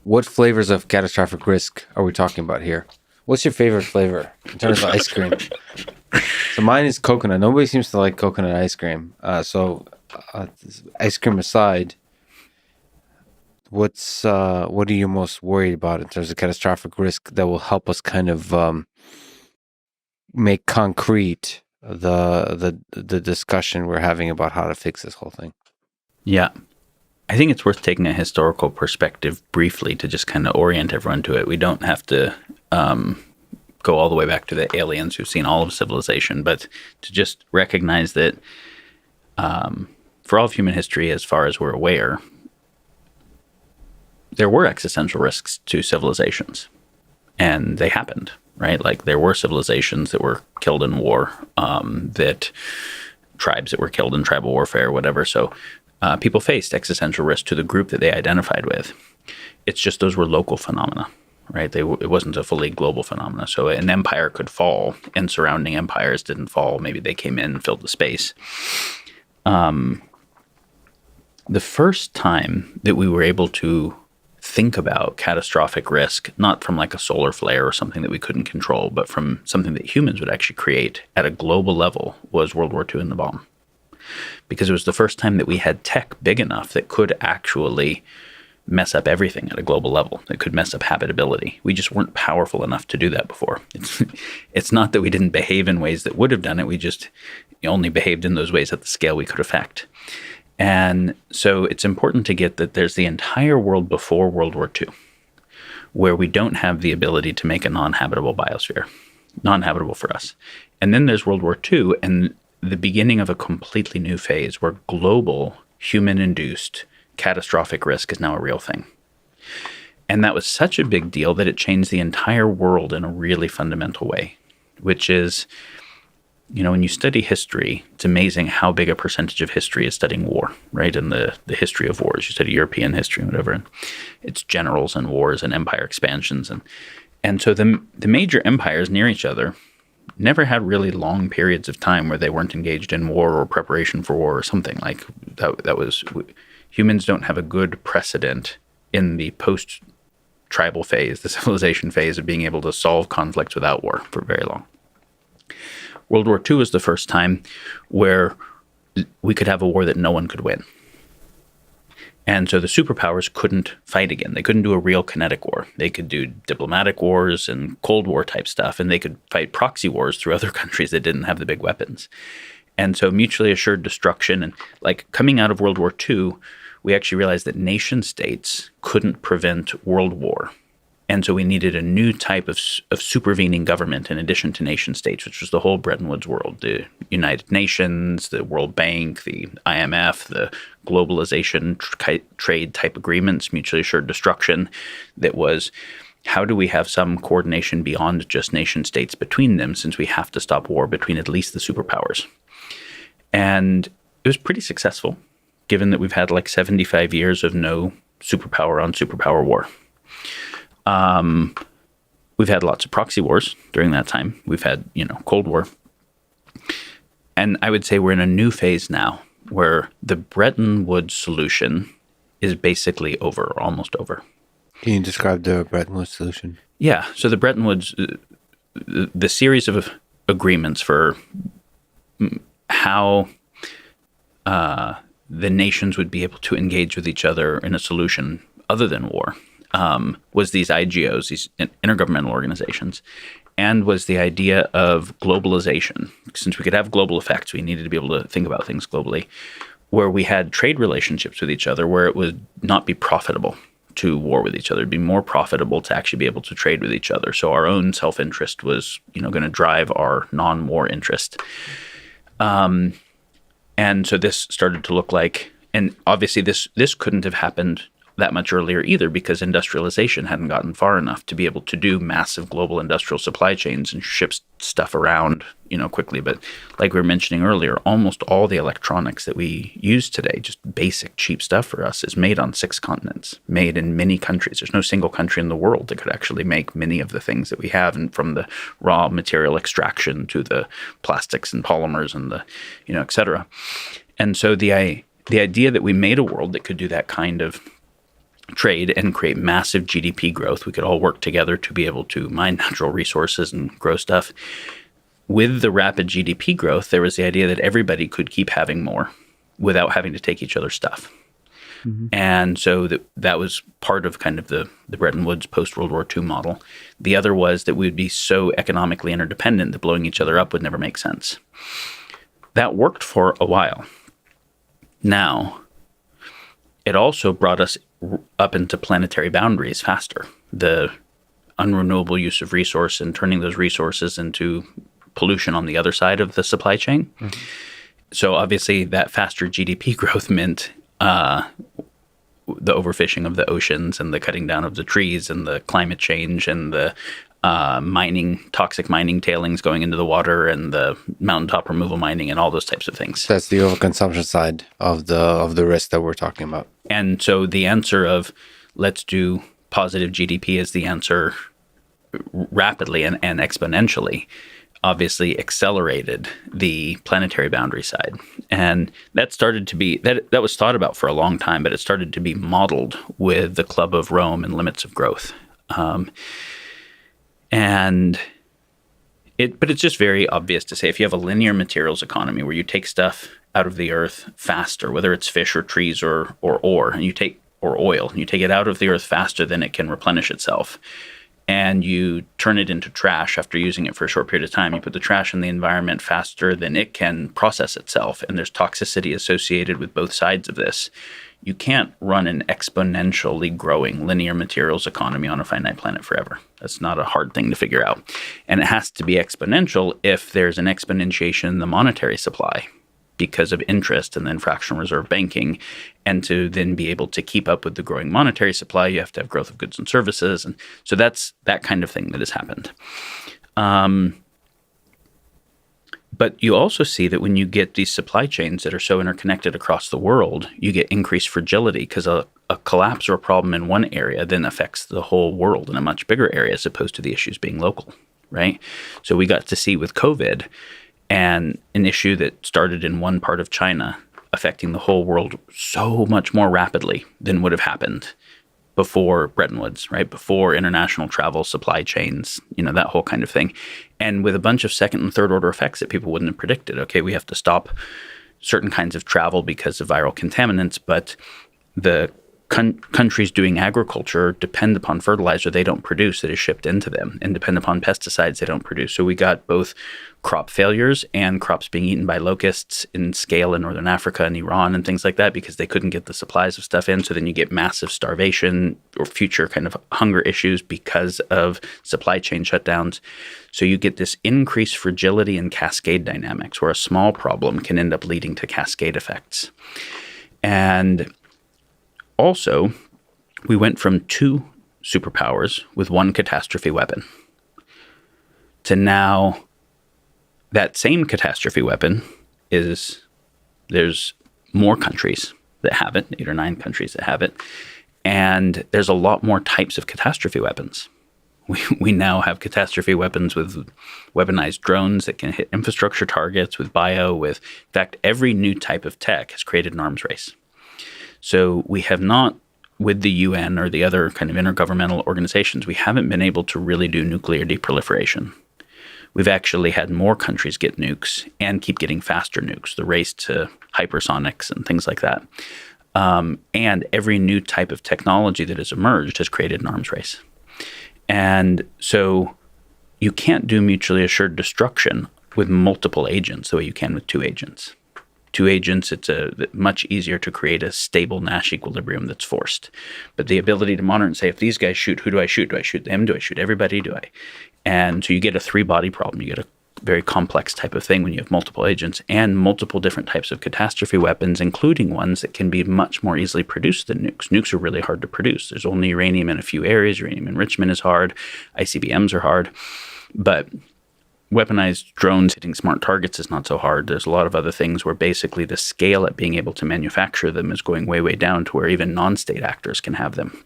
What flavors of catastrophic risk are we talking about here? What's your favorite flavor in terms of ice cream? So mine is coconut. Nobody seems to like coconut ice cream. Ice cream aside, what are you most worried about in terms of catastrophic risk that will help us kind of make concrete the discussion we're having about how to fix this whole thing? Yeah. I think it's worth taking a historical perspective briefly to just kind of orient everyone to it. We don't have to go all the way back to the aliens who've seen all of civilization, but to just recognize that for all of human history, as far as we're aware, there were existential risks to civilizations, and they happened, right? Like there were civilizations that were killed in war, that tribes that were killed in tribal warfare, whatever. So people faced existential risk to the group that they identified with. It's just those were local phenomena, right? It wasn't a fully global phenomena. So an empire could fall and surrounding empires didn't fall. Maybe they came in and filled the space. The first time that we were able to think about catastrophic risk, not from like a solar flare or something that we couldn't control, but from something that humans would actually create at a global level, was World War II and the bomb. Because it was the first time that we had tech big enough that could actually mess up everything at a global level. It could mess up habitability. We just weren't powerful enough to do that before. It's not that we didn't behave in ways that would have done it. We just only behaved in those ways at the scale we could affect. And so it's important to get that there's the entire world before World War II, where we don't have the ability to make a non-habitable biosphere, non-habitable for us. And then there's World War II and the beginning of a completely new phase where global human-induced catastrophic risk is now a real thing. And that was such a big deal that it changed the entire world in a really fundamental way, which is, when you study history, it's amazing how big a percentage of history is studying war, right? And the history of wars. You study European history and whatever, and it's generals and wars and empire expansions. And so the major empires near each other never had really long periods of time where they weren't engaged in war or preparation for war or something like that. Humans don't have a good precedent in the post-tribal phase, the civilization phase of being able to solve conflicts without war for very long. World War II was the first time where we could have a war that no one could win. And so the superpowers couldn't fight again. They couldn't do a real kinetic war. They could do diplomatic wars and Cold War type stuff, and they could fight proxy wars through other countries that didn't have the big weapons. And so mutually assured destruction, and like coming out of World War II, we actually realized that nation states couldn't prevent world war. And so we needed a new type of supervening government in addition to nation states, which was the whole Bretton Woods world, the United Nations, the World Bank, the IMF, the globalization trade type agreements, mutually assured destruction. That was, how do we have some coordination beyond just nation states between them, since we have to stop war between at least the superpowers? And it was pretty successful, given that we've had like 75 years of no superpower on superpower war. We've had lots of proxy wars during that time. We've had, Cold War. And I would say we're in a new phase now where the Bretton Woods solution is basically over, or almost over. Can you describe the Bretton Woods solution? Yeah. So the Bretton Woods, the series of agreements for how the nations would be able to engage with each other in a solution other than war, was these IGOs, these intergovernmental organizations, and was the idea of globalization. Since we could have global effects, we needed to be able to think about things globally, where we had trade relationships with each other where it would not be profitable to war with each other. It'd be more profitable to actually be able to trade with each other. So our own self-interest was, going to drive our non-war interest. And so this started to look like, and obviously this couldn't have happened that much earlier either, because industrialization hadn't gotten far enough to be able to do massive global industrial supply chains and ship stuff around, quickly. But like we were mentioning earlier, almost all the electronics that we use today, just basic cheap stuff for us, is made on 6 continents, made in many countries. There's no single country in the world that could actually make many of the things that we have, and from the raw material extraction to the plastics and polymers and the, et cetera. And so the idea that we made a world that could do that kind of trade and create massive GDP growth. We could all work together to be able to mine natural resources and grow stuff. With the rapid GDP growth, there was the idea that everybody could keep having more without having to take each other's stuff. And so that was part of kind of the Bretton Woods post-World War II model. The other was that we would be so economically interdependent that blowing each other up would never make sense. That worked for a while. Now, it also brought us up into planetary boundaries faster. The unrenewable use of resource and turning those resources into pollution on the other side of the supply chain. So obviously that faster GDP growth meant the overfishing of the oceans and the cutting down of the trees and the climate change and the toxic mining tailings going into the water and the mountaintop removal mining and all those types of things. That's the overconsumption side of the risk that we're talking about. And so the answer of let's do positive GDP is the answer rapidly and exponentially obviously accelerated the planetary boundary side. And that started to be, that was thought about for a long time, but it started to be modeled with the Club of Rome and limits of growth. But it's just very obvious to say if you have a linear materials economy where you take stuff out of the earth faster, whether it's fish or trees or ore, and you take it out of the earth faster than it can replenish itself, and you turn it into trash after using it for a short period of time. You put the trash in the environment faster than it can process itself, and there's toxicity associated with both sides of this. You can't run an exponentially growing linear materials economy on a finite planet forever. That's not a hard thing to figure out. And it has to be exponential if there's an exponentiation in the monetary supply because of interest and then fractional reserve banking. And to then be able to keep up with the growing monetary supply, you have to have growth of goods and services. And so that's that kind of thing that has happened. But you also see that when you get these supply chains that are so interconnected across the world, you get increased fragility because a collapse or a problem in one area then affects the whole world in a much bigger area as opposed to the issues being local, right? So we got to see with COVID and an issue that started in one part of China affecting the whole world so much more rapidly than would have happened before Bretton Woods, right? Before international travel, supply chains, that whole kind of thing. And with a bunch of second and third order effects that people wouldn't have predicted. Okay, we have to stop certain kinds of travel because of viral contaminants, but the countries doing agriculture depend upon fertilizer they don't produce that is shipped into them and depend upon pesticides they don't produce. So we got both crop failures and crops being eaten by locusts in scale in Northern Africa and Iran and things like that because they couldn't get the supplies of stuff in. So then you get massive starvation or future kind of hunger issues because of supply chain shutdowns. So you get this increased fragility and cascade dynamics where a small problem can end up leading to cascade effects. And also, we went from 2 superpowers with 1 catastrophe weapon to now that same catastrophe weapon there's more countries that have it, 8 or 9 countries that have it, and there's a lot more types of catastrophe weapons. We now have catastrophe weapons with weaponized drones that can hit infrastructure targets, in fact, every new type of tech has created an arms race. So we have not, with the UN or the other kind of intergovernmental organizations, we haven't been able to really do nuclear deproliferation. We've actually had more countries get nukes and keep getting faster nukes, the race to hypersonics and things like that. And every new type of technology that has emerged has created an arms race. And so you can't do mutually assured destruction with multiple agents the way you can with 2 agents. 2 agents, it's much easier to create a stable Nash equilibrium that's forced. But the ability to monitor and say, if these guys shoot, who do I shoot? Do I shoot them? Do I shoot everybody? And so you get a 3-body problem. You get a very complex type of thing when you have multiple agents and multiple different types of catastrophe weapons, including ones that can be much more easily produced than nukes. Nukes are really hard to produce. There's only uranium in a few areas. Uranium enrichment is hard. ICBMs are hard. But weaponized drones hitting smart targets is not so hard. There's a lot of other things where basically the scale at being able to manufacture them is going way, way down to where even non-state actors can have them.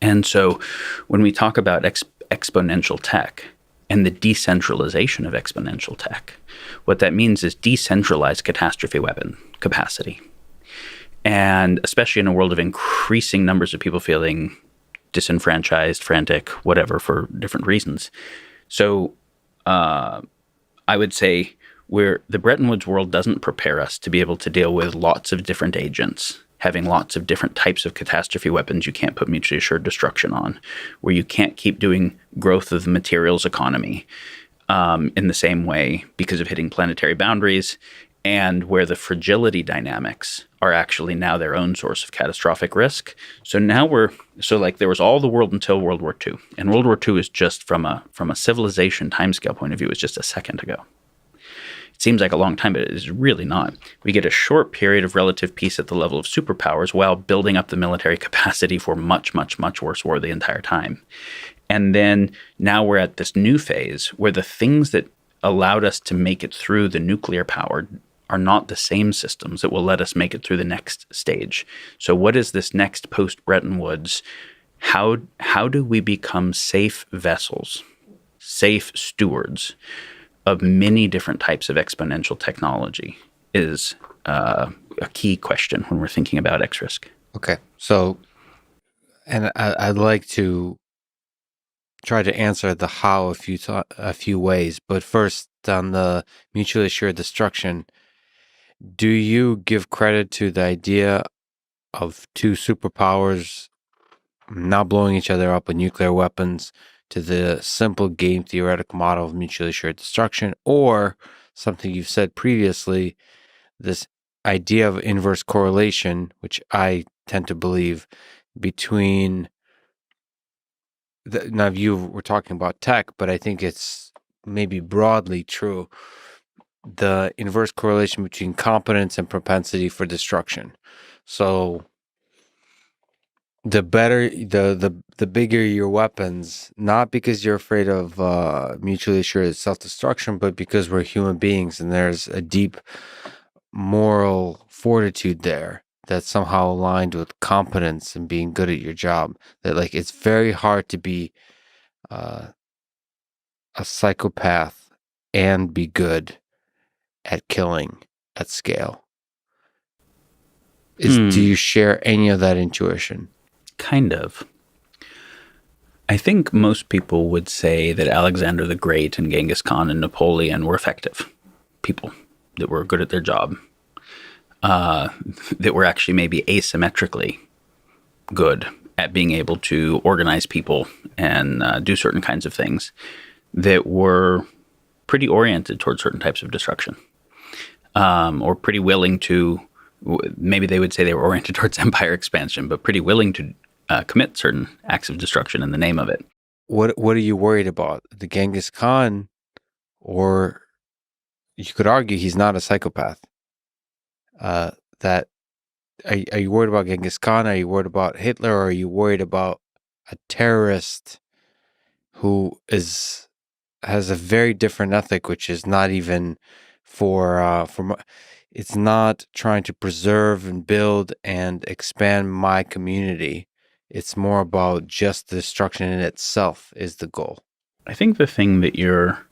And so when we talk about exponential tech and the decentralization of exponential tech, what that means is decentralized catastrophe weapon capacity. And especially in a world of increasing numbers of people feeling disenfranchised, frantic, whatever, for different reasons. So I would say where the Bretton Woods world doesn't prepare us to be able to deal with lots of different agents, having lots of different types of catastrophe weapons you can't put mutually assured destruction on, where you can't keep doing growth of the materials economy in the same way because of hitting planetary boundaries, and where the fragility dynamics are actually now their own source of catastrophic risk. So now there was all the world until World War II. And World War II is just from a civilization timescale point of view, is just a second ago. It seems like a long time, but it is really not. We get a short period of relative peace at the level of superpowers while building up the military capacity for much, much, much worse war the entire time. And then now we're at this new phase where the things that allowed us to make it through the nuclear power are not the same systems that will let us make it through the next stage. So what is this next post-Bretton Woods? How do we become safe vessels, safe stewards of many different types of exponential technology is a key question when we're thinking about X-Risk. Okay. So, and I'd like to try to answer the how a few ways, but first on the mutually assured destruction, do you give credit to the idea of two superpowers not blowing each other up with nuclear weapons, to the simple game theoretic model of mutually assured destruction, or something you've said previously, this idea of inverse correlation, which I tend to believe between now you were talking about tech, but I think it's maybe broadly true, the inverse correlation between competence and propensity for destruction. So the better, the bigger your weapons, not because you're afraid of mutually assured self-destruction, but because we're human beings and there's a deep moral fortitude there that's somehow aligned with competence and being good at your job. That like it's very hard to be a psychopath and be good at killing at scale. Do you share any of that intuition? Kind of. I think most people would say that Alexander the Great and Genghis Khan and Napoleon were effective people that were good at their job, that were actually maybe asymmetrically good at being able to organize people and do certain kinds of things that were pretty oriented towards certain types of destruction, or pretty willing to, maybe they would say they were oriented towards empire expansion, but pretty willing to commit certain acts of destruction in the name of it. What are you worried about? The Genghis Khan, or you could argue he's not a psychopath. That are you worried about Genghis Khan? Are you worried about Hitler? Or are you worried about a terrorist who has a very different ethic, which is not even it's not trying to preserve and build and expand my community. It's more about just the destruction in itself is the goal. I think the thing that you're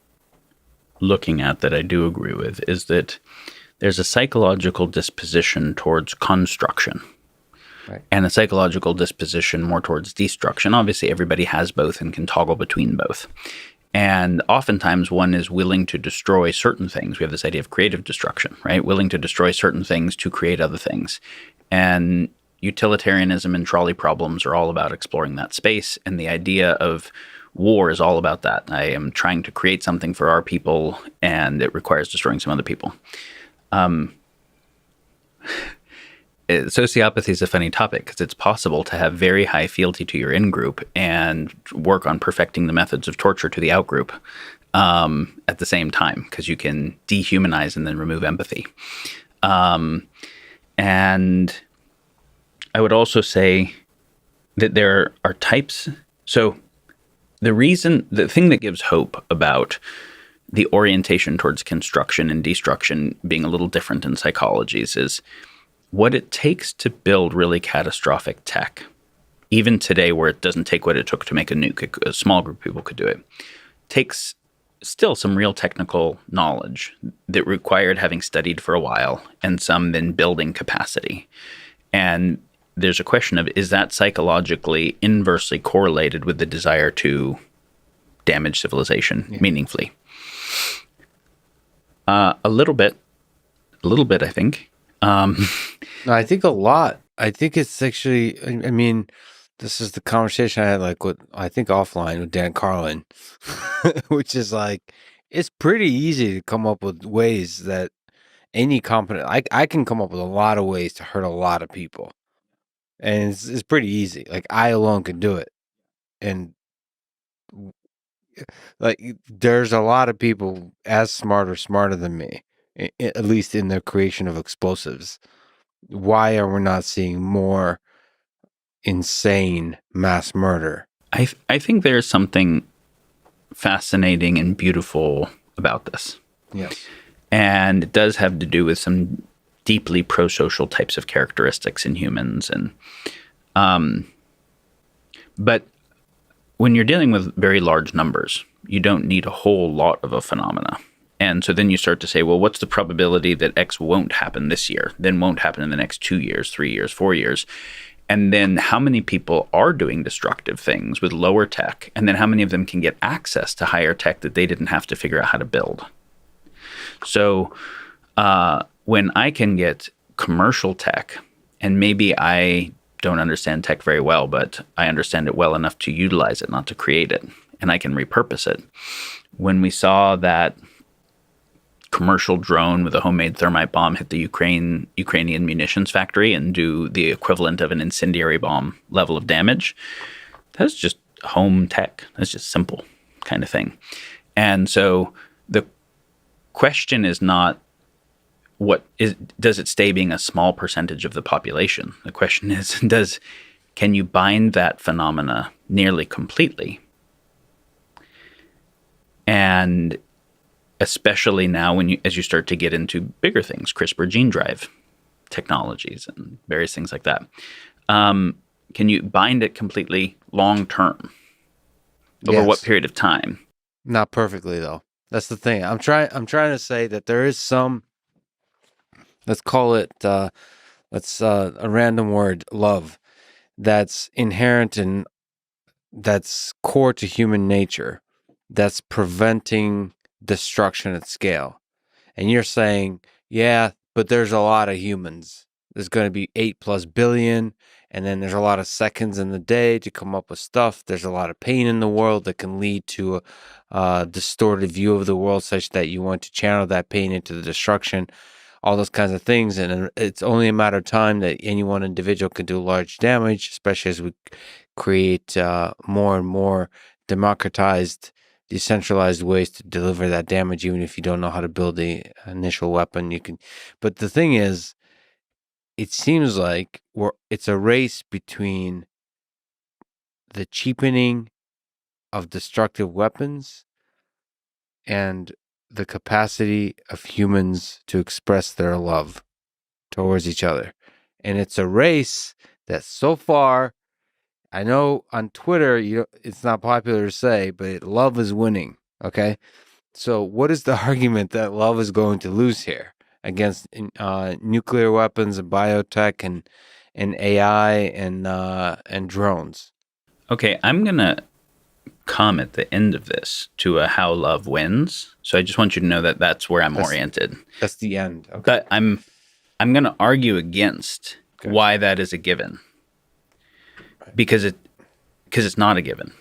looking at that I do agree with is that there's a psychological disposition towards construction, right, and a psychological disposition more towards destruction. Obviously, everybody has both and can toggle between both. And oftentimes one is willing to destroy certain things. We have this idea of creative destruction, right? Willing to destroy certain things to create other things. And utilitarianism and trolley problems are all about exploring that space. And the idea of war is all about that. I am trying to create something for our people, and it requires destroying some other people. Sociopathy is a funny topic because it's possible to have very high fealty to your in-group and work on perfecting the methods of torture to the out-group at the same time, because you can dehumanize and then remove empathy. And I would also say that there are types. So the thing that gives hope about the orientation towards construction and destruction being a little different in psychologies is what it takes to build really catastrophic tech. Even today, where it doesn't take what it took to make a nuke, a small group of people could do it, takes still some real technical knowledge that required having studied for a while and some then building capacity. And there's a question of, is that psychologically inversely correlated with the desire to damage civilization meaningfully? A little bit, I think. No, I think a lot. I think it's actually, I mean, this is the conversation I had I think offline with Dan Carlin, which is it's pretty easy to come up with ways that any competent, I can come up with a lot of ways to hurt a lot of people. And it's pretty easy. I alone could do it. And there's a lot of people as smart or smarter than me, at least in the creation of explosives. Why are we not seeing more insane mass murder? I think there's something fascinating and beautiful about this. Yes. And it does have to do with some deeply pro-social types of characteristics in humans. But when you're dealing with very large numbers, you don't need a whole lot of a phenomena. And so then you start to say, well, what's the probability that X won't happen this year, then won't happen in the next 2 years, 3 years, 4 years? And then how many people are doing destructive things with lower tech? And then how many of them can get access to higher tech that they didn't have to figure out how to build? So when I can get commercial tech, and maybe I don't understand tech very well, but I understand it well enough to utilize it, not to create it, and I can repurpose it. When we saw that commercial drone with a homemade thermite bomb hit the Ukrainian munitions factory and do the equivalent of an incendiary bomb level of damage, that's just home tech. That's just simple kind of thing. And so the question is not does it stay being a small percentage of the population? The question is, can you bind that phenomena nearly completely? And especially now as you start to get into bigger things, CRISPR gene drive technologies and various things like that. Can you bind it completely long term? Over what period of time? Not perfectly, though. That's the thing. I'm trying to say that there is some, let's call it, a random word, love, that's inherent and that's core to human nature, that's preventing destruction at scale. And you're saying, yeah, but there's a lot of humans. There's going to be 8+ billion, and then there's a lot of seconds in the day to come up with stuff. There's a lot of pain in the world that can lead to a distorted view of the world, such that you want to channel that pain into the destruction, all those kinds of things. And it's only a matter of time that any one individual can do large damage, especially as we create more and more democratized, decentralized ways to deliver that damage. Even if you don't know how to build the initial weapon, you can. But the thing is, it seems like it's a race between the cheapening of destructive weapons and the capacity of humans to express their love towards each other. And it's a race that so far, I know on Twitter, it's not popular to say, but love is winning. Okay. So what is the argument that love is going to lose here against nuclear weapons and biotech and AI and drones? Okay, I'm going to come at the end of this to a how love wins. So I just want you to know that that's where I'm oriented. That's the end. Okay. But I'm going to argue against why that is a given. Because it's not a given.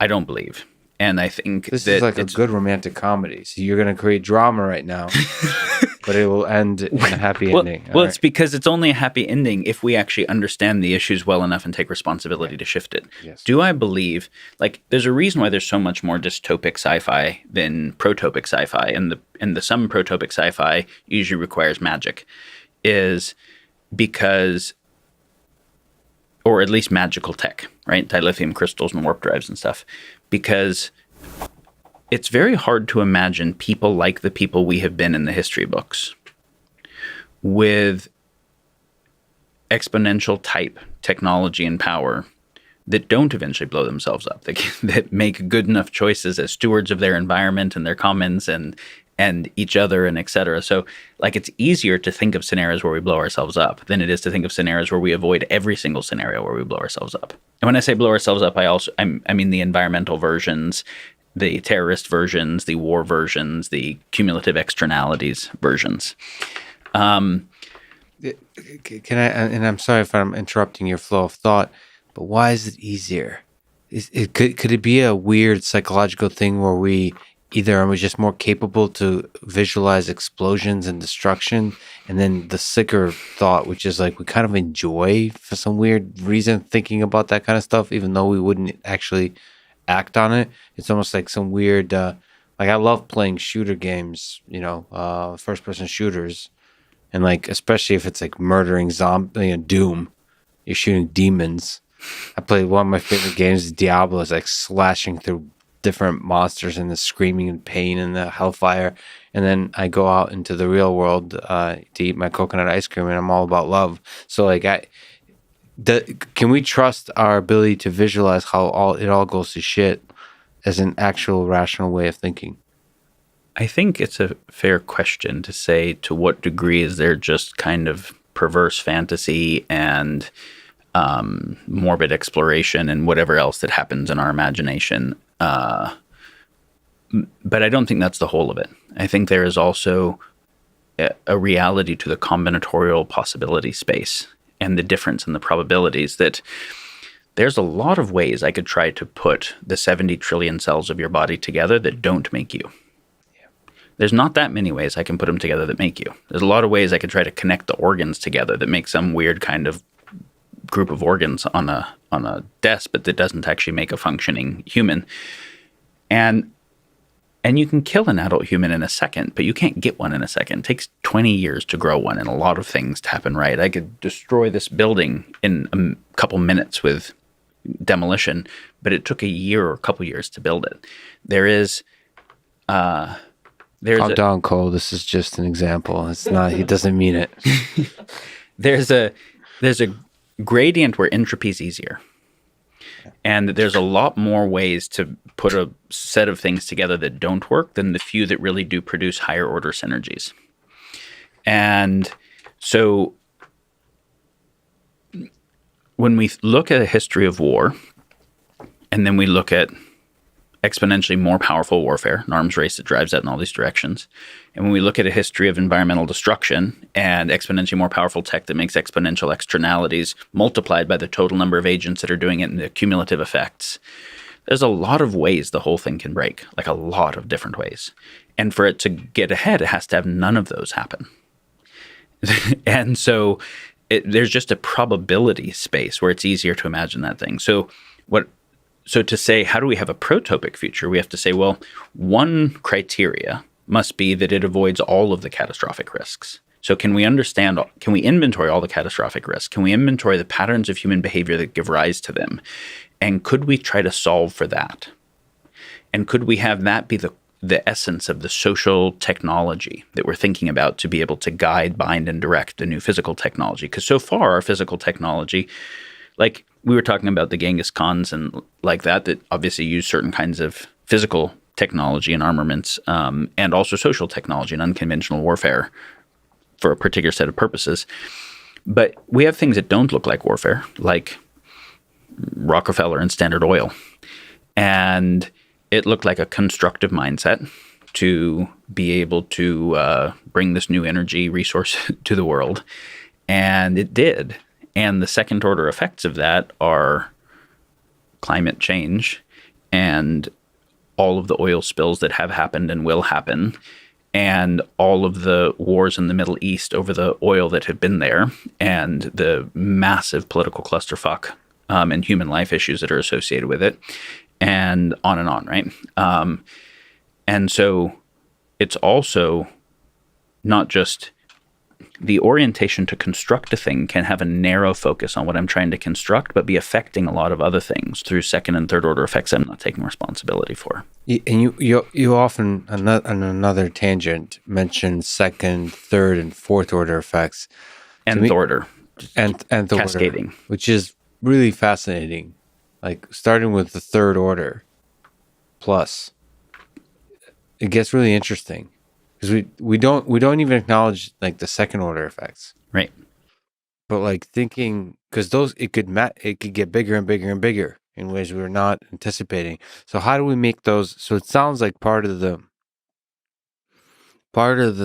I don't believe. And I think this is like a good romantic comedy. So you're going to create drama right now, but it will end in a happy ending. Well, it's because it's only a happy ending if we actually understand the issues well enough and take responsibility to shift it. Yes. Do I believe, there's a reason why there's so much more dystopic sci-fi than protopic sci-fi, and the some protopic sci-fi usually requires magic, is because, or at least magical tech, right? Dilithium crystals and warp drives and stuff. Because it's very hard to imagine people like the people we have been in the history books with exponential type technology and power that don't eventually blow themselves up, that make good enough choices as stewards of their environment and their commons and and each other and et cetera. So like it's easier to think of scenarios where we blow ourselves up than it is to think of scenarios where we avoid every single scenario where we blow ourselves up. And when I say blow ourselves up, I mean the environmental versions, the terrorist versions, the war versions, the cumulative externalities versions. Can I? And I'm sorry if I'm interrupting your flow of thought, but why is it easier? Could it be a weird psychological thing where we either are just more capable to visualize explosions and destruction, and then the sicker thought, which is like we kind of enjoy for some weird reason thinking about that kind of stuff, even though we wouldn't actually act on it. It's almost like some weird, like I love playing shooter games, first person shooters, and like especially if it's like murdering zombie, Doom, you're shooting demons. I played one of my favorite games, Diablo, is like slashing through different monsters and the screaming and pain and the hellfire. And then I go out into the real world to eat my coconut ice cream, and I'm all about love. So like can we trust our ability to visualize how it all goes to shit as an actual rational way of thinking? I think it's a fair question to say to what degree is there just kind of perverse fantasy and morbid exploration and whatever else that happens in our imagination. But I don't think that's the whole of it. I think there is also a reality to the combinatorial possibility space and the difference in the probabilities that there's a lot of ways I could try to put the 70 trillion cells of your body together that don't make you. There's not that many ways I can put them together that make you. There's a lot of ways I could try to connect the organs together that make some weird kind of group of organs on a desk, but that doesn't actually make a functioning human. And you can kill an adult human in a second, but you can't get one in a second. It takes 20 years to grow one and a lot of things to happen right. I could destroy this building in a couple minutes with demolition, but it took a year or a couple years to build it. There's Calm down, Cole. This is just an example. It's not. He doesn't mean it. There's a gradient where entropy is easier, and there's a lot more ways to put a set of things together that don't work than the few that really do produce higher order synergies. And so, when we look at a history of war, and then we look at exponentially more powerful warfare, an arms race that drives that in all these directions. And when we look at a history of environmental destruction and exponentially more powerful tech that makes exponential externalities multiplied by the total number of agents that are doing it and the cumulative effects, there's a lot of ways the whole thing can break, like a lot of different ways. And for it to get ahead, it has to have none of those happen. And so there's just a probability space where it's easier to imagine that thing. So to say, how do we have a protopic future? We have to say, well, one criteria must be that it avoids all of the catastrophic risks. So can we inventory all the catastrophic risks? Can we inventory the patterns of human behavior that give rise to them? And could we try to solve for that? And could we have that be the essence of the social technology that we're thinking about to be able to guide, bind, and direct the new physical technology? Because so far, our physical technology, like we were talking about the Genghis Khans and like that obviously use certain kinds of physical technology and armaments, and also social technology and unconventional warfare for a particular set of purposes. But we have things that don't look like warfare, like Rockefeller and Standard Oil. And it looked like a constructive mindset to be able to bring this new energy resource to the world. And it did. And the second order effects of that are climate change and all of the oil spills that have happened and will happen, and all of the wars in the Middle East over the oil that have been there, and the massive political clusterfuck and human life issues that are associated with it, and on, right? And so it's also not just the orientation to construct a thing can have a narrow focus on what I'm trying to construct, but be affecting a lot of other things through second and third order effects I'm not taking responsibility for. And you often, on another tangent, mention second, third, and fourth order effects. Nth order. And the cascading. Order, which is really fascinating. Like starting with the third order plus, it gets really interesting. because we don't even acknowledge like the second order effects. Right. But like thinking, because those it could get bigger and bigger and bigger in ways we're not anticipating. So how do we make those? So it sounds like part of the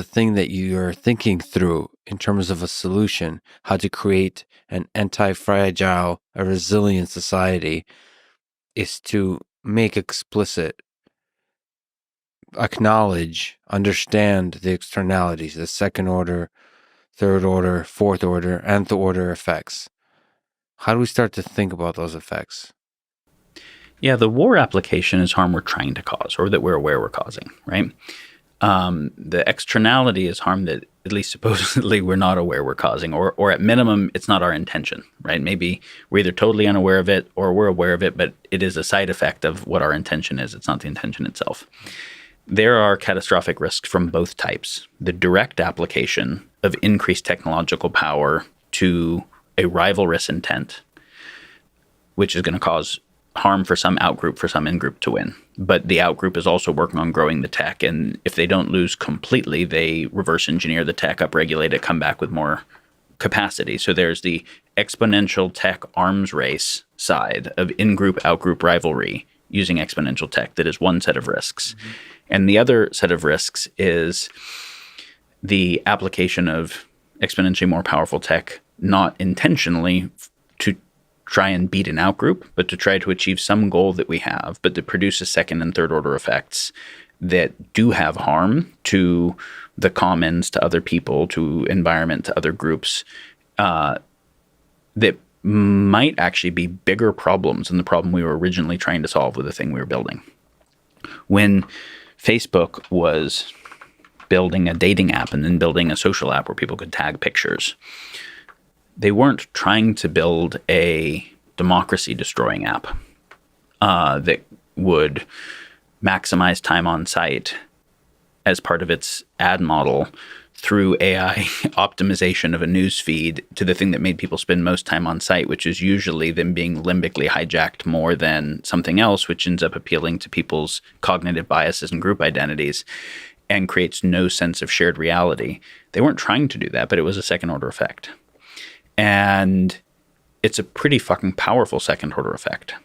thing that you're thinking through in terms of a solution, how to create an anti-fragile, a resilient society, is to make explicit, acknowledge, understand the externalities, the second order, third order, fourth order, nth order effects. How do we start to think about those effects? Yeah, the war application is harm we're trying to cause or that we're aware we're causing, right? The externality is harm that at least supposedly we're not aware we're causing, or at minimum, it's not our intention, right? Maybe we're either totally unaware of it or we're aware of it, but it is a side effect of what our intention is. It's not the intention itself. There are catastrophic risks from both types. The direct application of increased technological power to a rivalrous intent, which is going to cause harm for some outgroup, for some in-group to win. But the outgroup is also working on growing the tech. And if they don't lose completely, they reverse engineer the tech, upregulate it, come back with more capacity. So there's the exponential tech arms race side of in-group, out-group rivalry using exponential tech. That is one set of risks. Mm-hmm. And the other set of risks is the application of exponentially more powerful tech, not intentionally to try and beat an outgroup, but to try to achieve some goal that we have, but to produce a second and third order effects that do have harm to the commons, to other people, to environment, to other groups, that might actually be bigger problems than the problem we were originally trying to solve with the thing we were building. When Facebook was building a dating app and then building a social app where people could tag pictures, they weren't trying to build a democracy-destroying app that would maximize time on site as part of its ad model through AI optimization of a news feed to the thing that made people spend most time on site, which is usually them being limbically hijacked more than something else, which ends up appealing to people's cognitive biases and group identities and creates no sense of shared reality. They weren't trying to do that, but it was a second-order effect. And it's a pretty fucking powerful second-order effect.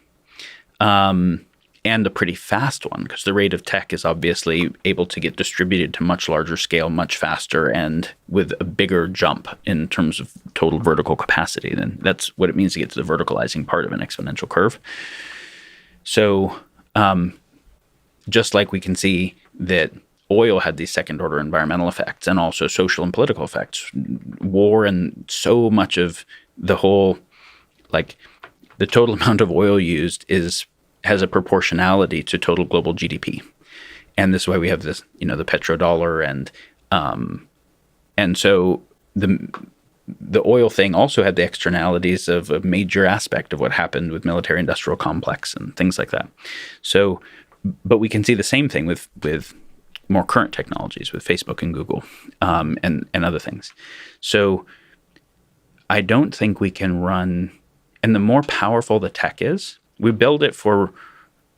And a pretty fast one, because the rate of tech is obviously able to get distributed to much larger scale, much faster, and with a bigger jump in terms of total vertical capacity. Then that's what it means to get to the verticalizing part of an exponential curve. So just like we can see that oil had these second-order environmental effects and also social and political effects, war and so much of the whole, like the total amount of oil used has a proportionality to total global GDP. And this is why we have this, the petrodollar and so the oil thing also had the externalities of a major aspect of what happened with military industrial complex and things like that. So, but we can see the same thing with more current technologies with Facebook and Google and other things. So I don't think we can run, and the more powerful the tech is, we build it for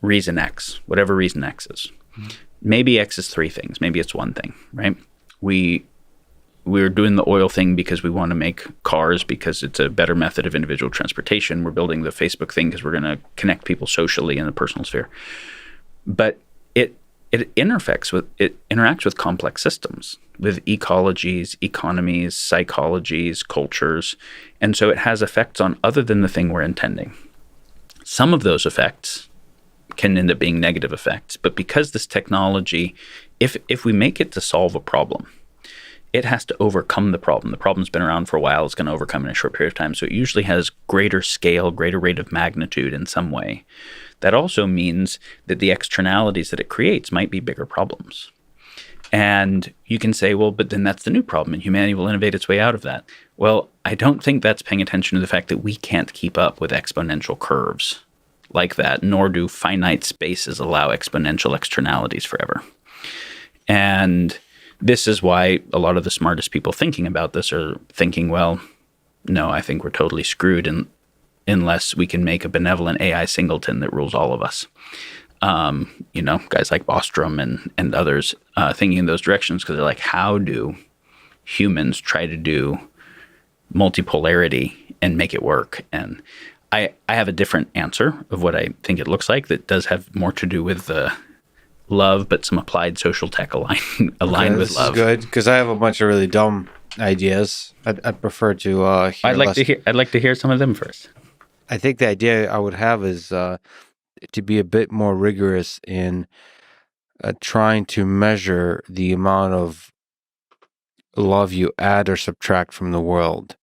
reason X, whatever reason X is. Mm-hmm. Maybe X is three things. Maybe it's one thing, right? We're doing the oil thing because we want to make cars because it's a better method of individual transportation. We're building the Facebook thing because we're going to connect people socially in the personal sphere. But it interacts with complex systems, with ecologies, economies, psychologies, cultures. And so it has effects on other than the thing we're intending. Some of those effects can end up being negative effects, but because this technology, if we make it to solve a problem, it has to overcome the problem. The problem's been around for a while. It's going to overcome in a short period of time. So it usually has greater scale, greater rate of magnitude in some way. That also means that the externalities that it creates might be bigger problems. And you can say, well, but then that's the new problem and humanity will innovate its way out of that. Well, I don't think that's paying attention to the fact that we can't keep up with exponential curves like that, nor do finite spaces allow exponential externalities forever. And this is why a lot of the smartest people thinking about this are thinking, well, no, I think we're totally screwed unless we can make a benevolent AI singleton that rules all of us. guys like Bostrom and others thinking in those directions, because they're like, how do humans try to do multipolarity and make it work? And I have a different answer of what I think it looks like that does have more to do with love, but some applied social tech aligned with this love. is good because I have a bunch of really dumb ideas. I'd prefer to hear. I'd like to hear some of them first. I think the idea I would have is to be a bit more rigorous in trying to measure the amount of love you add or subtract from the world.